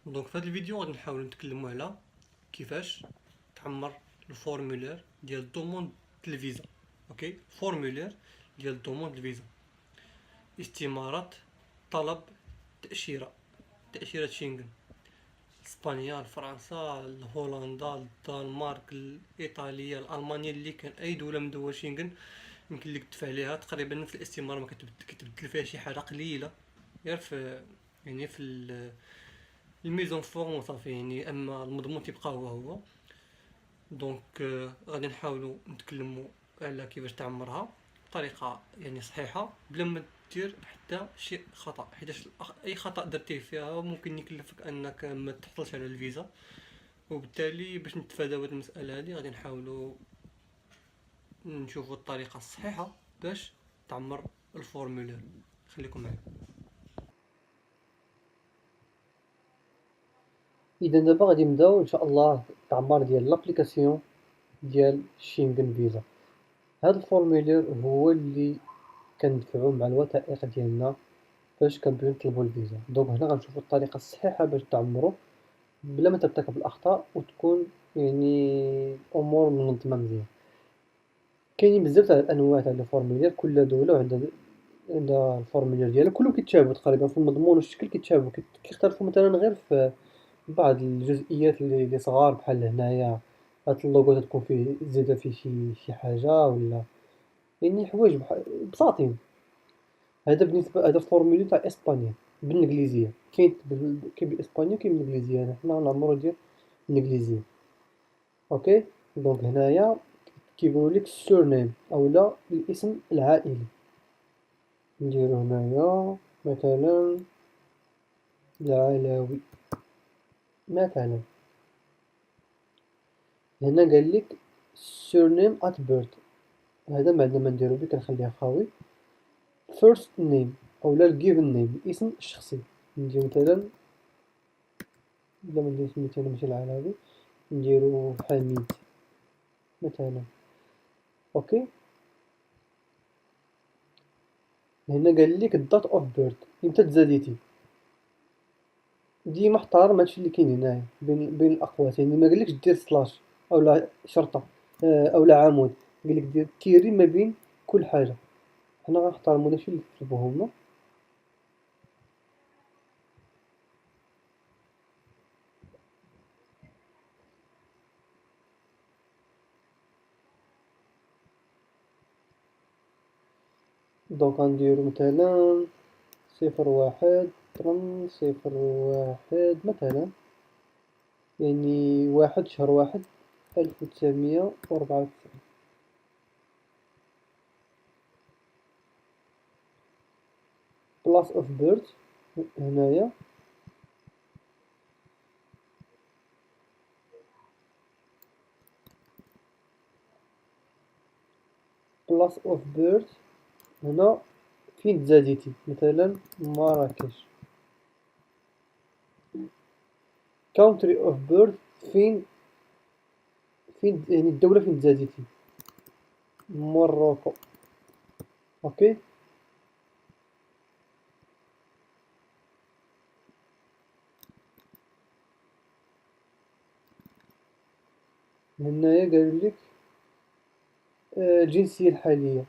دونك في هذا الفيديو غادي نحاولوا نتكلموا على كيفاش تعمر الفورمولير ديال دوموند الفيزا. اوكي، فورمولير ديال دوموند الفيزا، استمارة طلب تأشيرة شنغن، اسبانيا، فرنسا، هولندا، الدنمارك، الايطاليا، الالمانيا، اللي كان اي دوله من دول شنغن يمكن لك تدفع ليها تقريبا نفس الاستماره، ما كتبدل فيها شي حاجه قليله غير في يعني في الميزون فورم وصافي، يعني اما المضمون تيبقى هو. دونك غادي نحاولوا نتكلموا على كيفاش تعمرها بطريقه يعني صحيحه بلا ما دير حتى شي خطا، حيت اي خطا درتيه فيها ممكن يكلفك انك ما تحصلش على الفيزا. وبالتالي باش نتفاداو هاد المساله هادي غادي نحاولوا نشوفوا الطريقه الصحيحه باش تعمر الفورمولير. خليكم معايا. اذا دابا غادي نبداو ان شاء الله التعمار ديال لابليكاسيون ديال شينغن فيزا. هذا الفورمولير هو اللي كندفعو مع الوثائق ديالنا فاش كنبغيو نطلبو الفيزا. دونك هنا غنشوفو الطريقه الصحيحه باش تعمرو بلا ما ترتكب الاخطاء وتكون يعني الامور منظمه مزيان. كاينين بزاف تاع الانواع تاع الفورمولير، كل دوله عندها الفورمولير ديالها، كلهم كيتشابهوا تقريبا في المضمون والشكل، كيتشابهوا كيختلفوا مثلا غير في بعض الجزئيات اللي صغار، بحال هنايا هاد اللوغو تكون فيه زايدة فيه شي حاجة، ولا يعني حوايج بحال بساطين. هذا بالنسبة هذا فورمولي تاع اسبانيا بالانجليزية، كاين بالاسبانيا وكاين بالانجليزية. حنا نعمرو ديال الانجليزية. اوكي، دونك هنايا كيقولوا لك السورنيم اولا الاسم العائلي. نديرو هنايا مثلا العلاوي مثلا. هنا قال لك surname at birth، هذا ما عندنا ما نديرو به، كنخليها خاوي. first name اولا ال given name الاسم الشخصي. ندير مثلا، بلا ما ندير سميتي انا ماشي العربي، نديرو حميد مثلا. اوكي، هنا قال لك date of birth، امتى تزاديتي. ديما احتار مع هادشي اللي كاين هنايا بين الاقواس، يعني ما قالكش دير سلاش اولا شرطة اولا عمود، قالك دير تيري ما بين كل حاجة. حنا غنحترمو داكشي اللي كتبوه هما. دونك غنديرو مثلا 01 01 مثلا، يعني 1 شهر 1 1994. بلاس اوف بيرث هنايا بلاس اوف بيرث هنا فين تزاديتي، مثلا مراكش. كونتري اوف بيرث فين يعني الدولة فين تزاديتي، موروكو. اوكي، هنايا قالوا لك الجنسية الحالية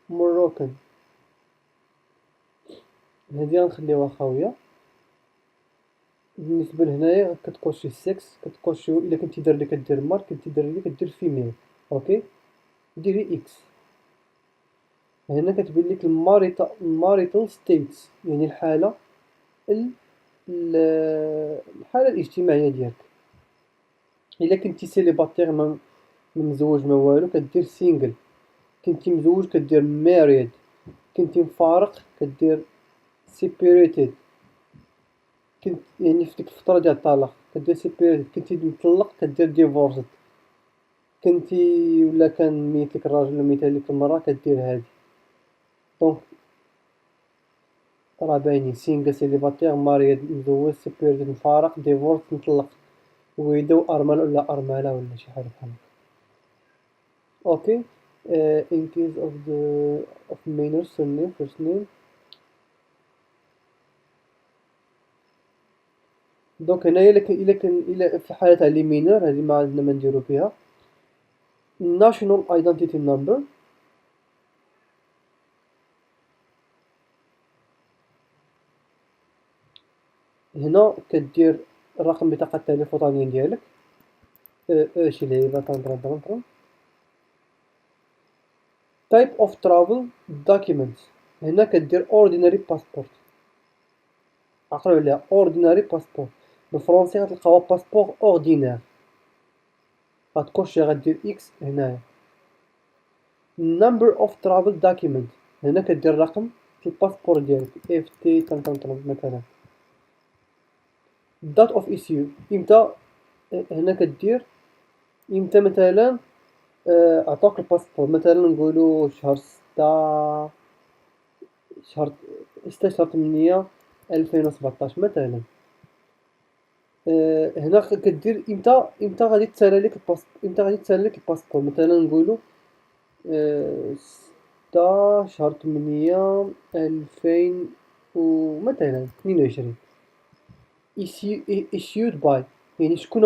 موروكان. هادي غنخليوها خاوية. بالنسبة لهنايا كتكوشي السكس، كتكوشي الا كنتي داير كدير مارك، كنتي داير كدير فيميل. اوكي، ديري اكس. هنا كتبين لك الماريتال ستيتس، يعني الحالة الحالة الاجتماعية ديالك. الا كنتي سيليباتير ما مزوج ما والو كدير سينجل، كنتي مزوج كدير ماريد، كنتي مفارق كدير سيبيريتد، كنت يعني في ديك الفترة ديال الطلاق كدير سيبيريتد، كنتي مطلق كدير ديفورسد، كنتي ولا كان ميت لك الراجل ولا ميتة لك المرا كدير هادي. دونك راه باينين: سينجل، سيليباتير، مارياد، مزوج، سيبيريتد، مفارق، ديفورس، مطلق، ويدو، أرمل ولا أرملة ولا شي حاجة بحال هاكا. اوكي، in case of the of minor surname first name دونك هنايا إلا في حالة تاع لي مينور هادي ما عندنا ما نديرو فيها. national identity number. هنا كدير رقم بطاقة التعريف الوطنية ديالك. شي لعيبة طن. type of travel document. هنا كدير ordinary passport. عقلوا عليها ordinary passport. بالفرنسي غتلقاوها باسبور اوردينير. غتكوشي غدير اكس هنايا. number of travel document. هنا كدير رقم الباسبور ديالك اف تي طن مثلا. date of issue امتى. هنا كدير امتى مثلا عطاوك الباسبور، مثلا نقولو شهر 6 شهر 8 2017 مثلا. هنا كدير امتى غادي تسالى لك الباسبور، مثلا نقولو 6 شهر 8 2000 ومثلا 22. issued by يعني شكون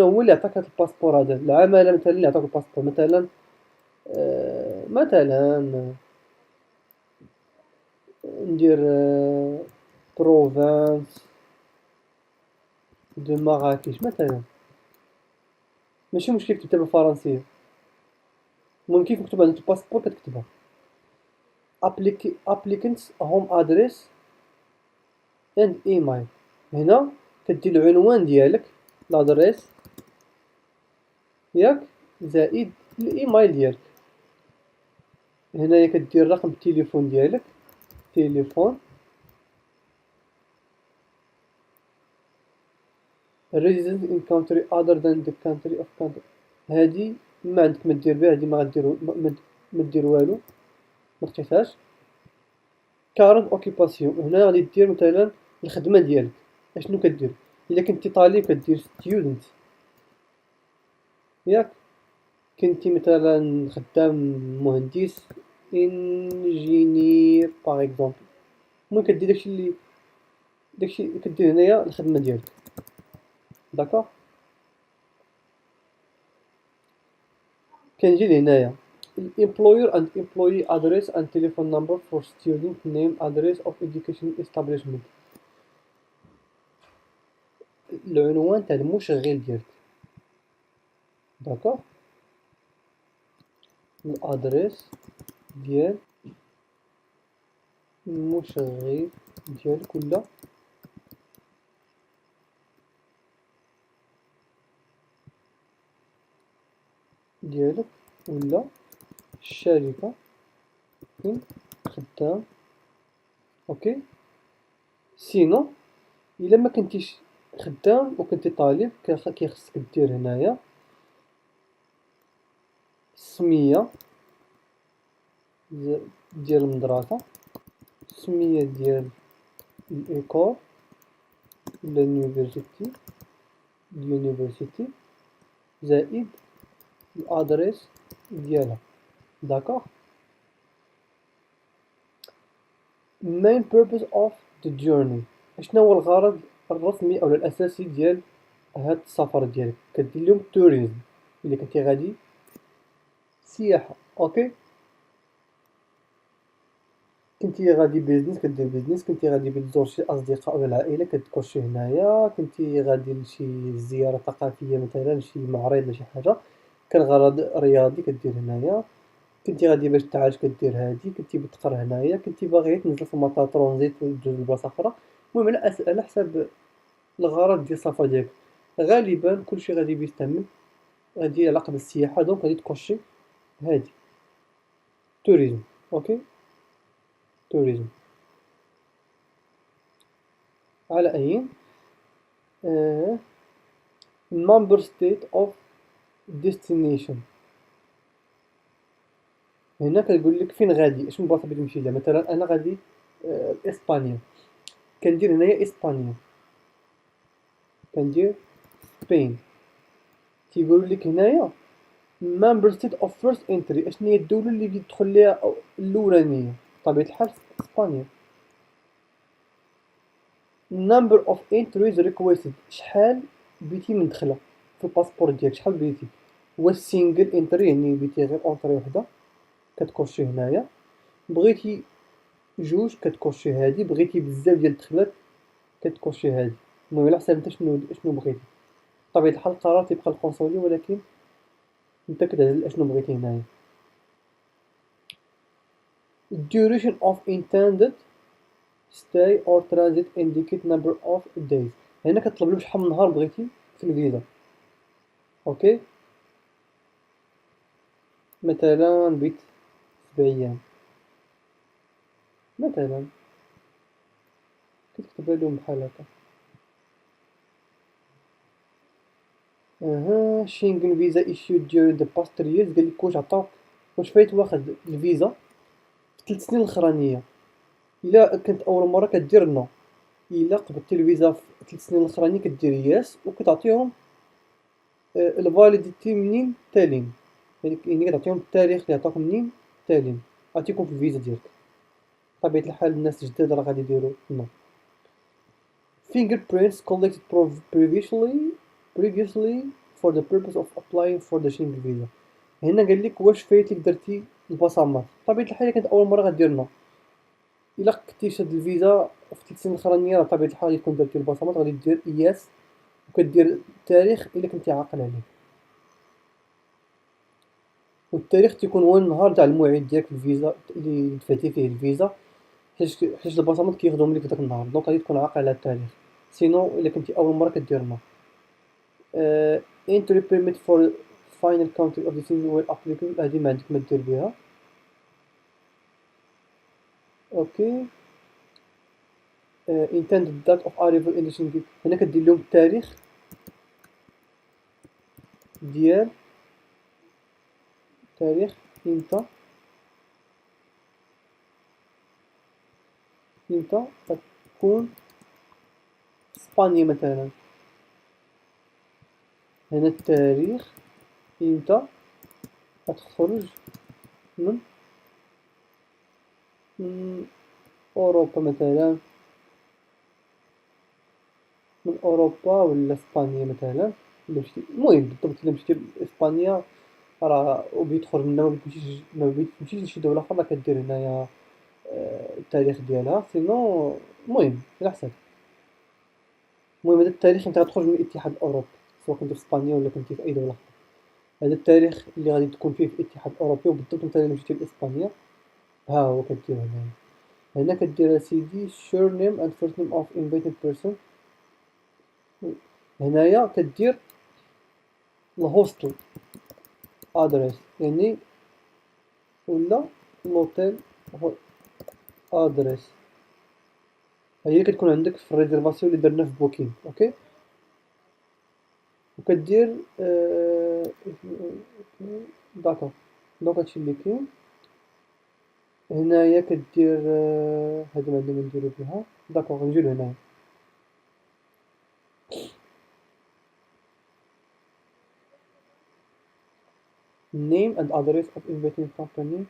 هو اللي عطاك هاد الباسبور هذا، العمالة مثلا اللي عطاك الباسبور، مثلا ندير بروفانس دو مراكش مثلا. ماشي مشكل كتبتها بالفرنسية، المهم كيف مكتوب عندك الباسبور كتكتبها. applicant's home address and email. هنا كدير العنوان ديالك لادريس ياك زائد الايميل ديالك. هنايا كدير رقم التليفون ديالك تليفون. resident in country other than the country of country. هادي ما عندك ما دير بها، هادي ما غدير ما دير والو، ما تقيسهاش. current occupation. هنا غادي دير مثلا الخدمة ديالك اشنو كدير. الا كنتي طالب كدير student ياك، كنتي مثلا خدام مهندس انجينير باغ اكزومبل، المهم كدير داكشي كدير هنايا الخدمة ديالك. داكوغ. كنجي لهنايا employer and employee address and telephone number for student name address of education establishment. العنوان تاع المشغل ديالك. داكوغ. الادريس ديال المشغل ديالك ولا الشركة فين خدام. اوكي. سينو الا ما كنتيش خدام وكنتي طالب كيخصك دير هنايا السمية ديال المدرسة، السمية ديال الإيكول ولا اليونيفرسيتي زائد الأدريس ديالها. داكوغ. main purpose of the journey. اشنا هو الغرض الرسمي او الاساسي ديال هاد السفر ديالك. كدير لهم توريزم الا كنتي غادي سياحة. اوكي. كنتي غادي بيزنس كدير بيزنس، كنتي غادي تزور شي اصدقاء ولا العائله كتكوشي هنايا، كنتي غادي لشي زياره ثقافيه مثلا شي معرض ولا شي حاجه كان غرض رياضي كدير هنايا، كنتي غادي باش تعاش كدير هادي، كنتي بتقرا هنايا، كنتي باغي تنزل في المطار ترونزيت وتدوز لبلاصه اخرى. المهم على حسب الغرض ديال السفر ديالك. غالبا كلشي غادي بيستعمل غادي علاقه بالسياحه، دونك غادي تكوشي هادي توريزم. اوكي. توريزم. على أي member state of destination. هنا كتقول لك فين غادي، اشنو البلاصه اللي تمشي لها. مثلا انا غادي اسبانيا، كندير هنايا اسبانيا، كندير سبين. تيقول لك هنايا member state of first entry، اشنو هي الدوله اللي تدخل ليها الاولانيه. بطبيعه الحال اسبانيا. number of entries requested، شحال بغيتي من دخلة في الباسبور ديالك، شحال بغيتي. واش سينجل انتري يعني بغيتي غير اونتري وحدة كتكوشي هنايا، بغيتي جوج كتكوشي هادي، بغيتي بزاف ديال الدخلات كتكوشي هادي. المهم على حساب انت شنو بغيتي. بطبيعة الحال القرار تيبقى الكونسولي، ولكن انت كتعزل اشنو بغيتي هنايا. duration of intended stay or transit indicate number of days. هنا كتطلب لهم شحال من نهار بغيتي في الفيزا. اوكي، مثلا بغيت 7 ايام مثلا، كتكتب لهم بحال هكا. اها شينغن فيزا issued during the past 3 years. قال لك واش فايت واخد الفيزا في 3 سنين الاخرانيه. الا كانت اول مره كدير نو، الا قبضتي الفيزا في 3 سنين الاخرانيه كدير ياس، وكتعطيهم الفاليديتي منين تالين، يعني كتعطيهم التاريخ اللي عطاك منين تالين عطيكم في الفيزا ديالك. بطبيعة الحال الناس الجداد راه غادي يديرو نو. fingerprints collected previously for the purpose of applying for the Schengen visa. هنا قال لك واش فايت لك درتي البصمات. بطبيعة الحال كانت اول مره غدير نو، الا كنتي شاد الفيزا في 3 سنين الاخرانيه راه بطبيعة الحال يكون درتي البصمات، غادي دير ياس وكدير التاريخ الا كنتي عاقل عليه. والتاريخ تيكون هو النهار تاع الموعد ديالك في الفيزا اللي دفعتي فيه الفيزا، حيت البصمات كياخدوهم لك في داك النهار. دونك غادي تكون عاقل على التاريخ، سينو الا كنتي اول مره كدير نو. entry permit for final country of the single where applicable. هادي ما عندك ما دير بها. اوكي. intended date of arrival in the Schengen. هنا كدير لهم التاريخ ديال تاريخ امتى غتكون اسبانيا مثلا. هنا التاريخ امتى غتخرج من اوروبا مثلا، من اوروبا ولا اسبانيا مثلا. الا مشيتي المهم بالضبط الا مشيتي لاسبانيا راه وبغيت تخرج منها ما بغيتش تمشي لشي دوله اخرى، راه كدير هنايا التاريخ ديالها. سينو المهم على حسب. المهم هذا التاريخ انت غتخرج من الاتحاد الاوروبي، سواء كنتي في اسبانيا ولا كنتي في اي دوله اخرى. هذا التاريخ اللي غادي تكون فيه في الاتحاد الاوروبي. وبالضبط انت الا مشيتي لاسبانيا ها هو كدير هنايا. هنا كدير اسيدي surname and first name of invited person. هنايا كدير الهوستل ادريس يعني، ولا لوتيل ادريس. هي اللي كتكون عندك في الريزرفاسيون اللي درنا في بوكين. اوكي. وكدير داكور. دونك هادشي اللي كاين هنايا. كدير هادي ما عندنا ما نديرو بها. داكور نجيو لهنايا. name and address of inviting company.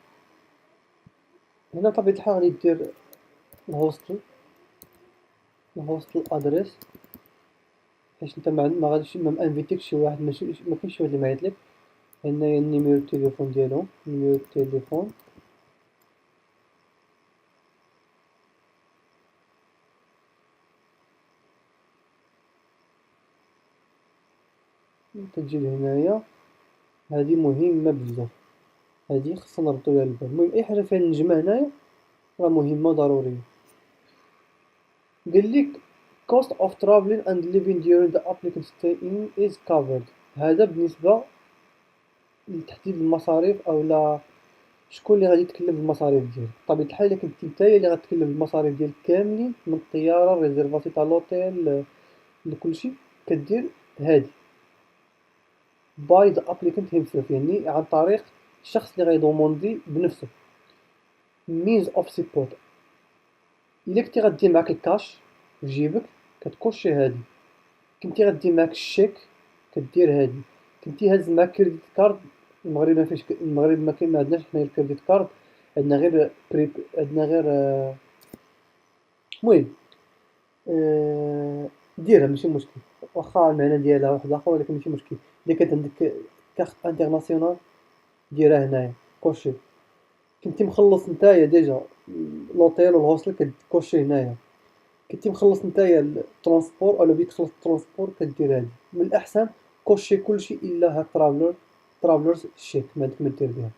هنا بطبيعة الحال غادي دير الهوستل ادريس، حيت انت ما غاديش ما مانفيتيكش شي واحد، ماشي ما كاينش شي واحد اللي معيط لك. هنايا النيميرو التليفون ديالهم، نيميرو التليفون. كتجي لهنايا. هادي مهمة بزاف، هادي خصنا نردو ليها البال. المهم اي حاجة فيها النجمة هنايا راه مهمة وضرورية. قالك cost of traveling and living during the applicant stay in is covered. هذا بالنسبة لتحديد المصاريف او لا شكون اللي غادي يتكلف بالمصاريف ديالك. بطبيعة الحال الا كنتي نتايا اللي غتكلف بالمصاريف ديالك كاملين، من الطيارة ريزيرفاسي تاع لوطيل لكلشي، كدير هادي باي ذا ابليكانت هيمسيلف، يعني عن طريق الشخص اللي غيدوموندي بنفسه. means of support. الا كنتي غدي معاك الكاش في جيبك كتكوشي هادي، كنتي غدي معاك الشيك كدير هادي، كنتي هاز معاك كريديت كارد. المغرب ما فيش المغرب ما كاين، ما عندناش حنايا الكريديت كارد، عندنا غير عندنا غير المهم ديرها ماشي مشكل، واخا المعنى ديالها واحد اخر ولكن ماشي مشكل. الا كانت عندك كارت انترناسيونال ديرها هنايا كوشي. كنتي مخلص نتايا ديجا لوطيل والهوستل كتكوشي هنايا. كنتي مخلص نتايا الترونسبور ولا بغيت تخلص الترونسبور كدير هادي. من الاحسن كوشي كلشي الا هاد ترافلرز شيك ما عندك ما دير بها.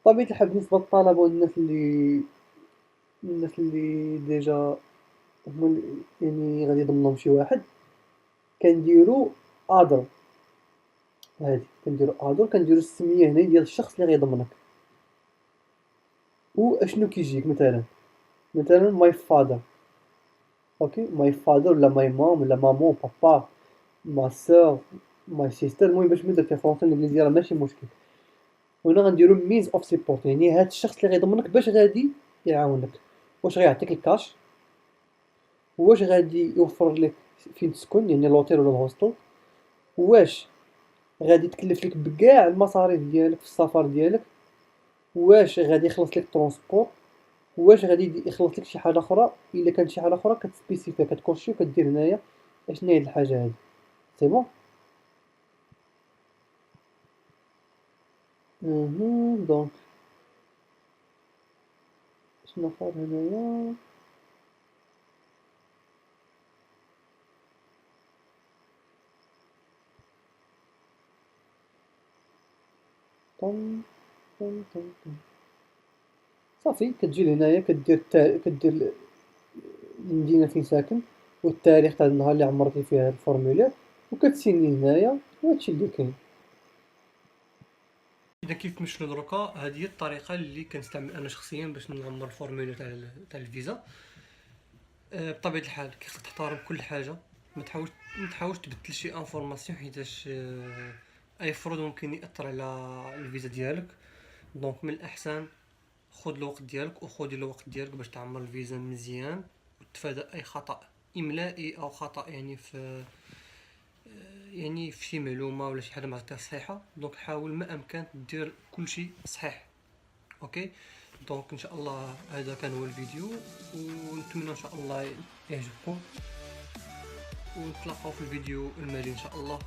بطبيعة الحال بالنسبة للطلبة والناس اللي ديجا هما يعني غادي يضمنهم شي واحد، كنديرو ادر. هادي كنديرو السمية هنا ديال الشخص اللي غيضمنك. و اشنو كيجيك مثلا ماي فادر. اوكي ماي فادر ولا ماي مام ولا مامون بابا ما سور ماي سيستر. المهم باش نبدا في فرونسي الانجليزيه راه ماشي مشكل. وهنا غنديرو مينز اوف سيبورت يعني هاد الشخص اللي غيضمنك باش غادي يعاونك. واش غيعطيك الكاش، واش غادي يوفر لك فين تسكن يعني لوطيل ولا الهوستل، واش غادي تكلف لك بكاع المصاريف ديالك في السفر ديالك، واش غادي يخلص لك ترونسبور، واش غادي يخلص لك شي حاجه اخرى. الا كانت شي حاجه اخرى كتسبيسيفي كتكوشي وكدير هنايا اشنو هي الحاجه هادي. سي بون. دونك شنو اخر هنايا. طن طن. صافي كتجي لهنايا كدير المدينه فين ساكن والتاريخ تاع النهار اللي عمرتي فيه هاد الفورمولير وكتسيني هنايا وهادشي اللي كاين. اذا كيف مشينا دروكا، هذه هي الطريقه اللي كنستعمل انا شخصيا باش نعمر الفورمولير تاع الفيزا. بطبيعه الحال كيخصك تحترم كل حاجه. ما تحاولش تبدل شي انفورماسيون حيتاش اي فرود ممكن ياثر على الفيزا ديالك. دونك من الاحسن خذ الوقت ديالك وخذي الوقت ديالك باش تعمر الفيزا مزيان وتتفادى اي خطا املائي او خطا يعني في شي معلومه ولا شي حاجه ما عرفتهاش صحيحه. دونك حاول ما امكن دير كل شيء صحيح. اوكي. دونك ان شاء الله هذا كان هو الفيديو، ونتمنى ان شاء الله يعجبكم، ونتلاقاو في الفيديو المالي ان شاء الله.